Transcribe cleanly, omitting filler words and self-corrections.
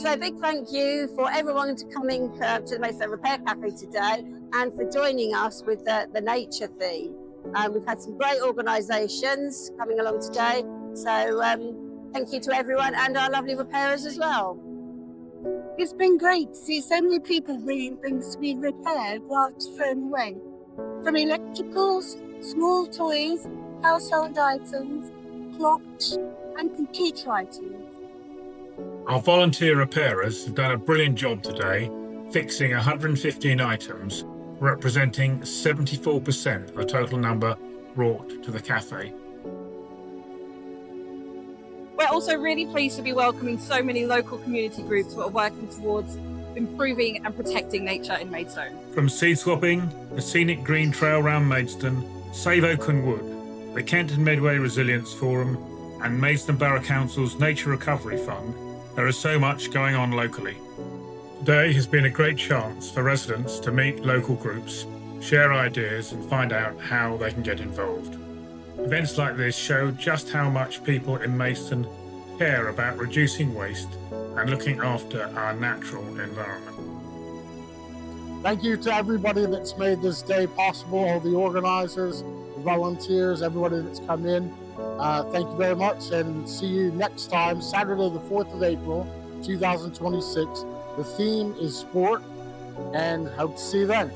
say a big thank you for everyone coming to the Maidstone Repair Cafe today and for joining us with the nature theme. We've had some great organisations coming along today, so thank you to everyone and our lovely repairers as well. It's been great to see so many people bringing things to be repaired rather than thrown away. From electricals, small toys, household items, clocks and computer items. Our volunteer repairers have done a brilliant job today, fixing 115 items, representing 74% of the total number brought to the cafe. We're also really pleased to be welcoming so many local community groups who are working towards improving and protecting nature in Maidstone. From seed swapping, the scenic green trail round Maidstone, Save Oaken Wood, the Kent and Medway Resilience Forum, and Maidstone Borough Council's Nature Recovery Fund, there is so much going on locally. Today has been a great chance for residents to meet local groups, share ideas and find out how they can get involved. Events like this show just how much people in Maidstone care about reducing waste and looking after our natural environment. Thank you to everybody that's made this day possible, all the organisers, the volunteers, everybody that's come in. Thank you very much and see you next time, Saturday the 4th of April, 2026. The theme is sport and hope to see you then.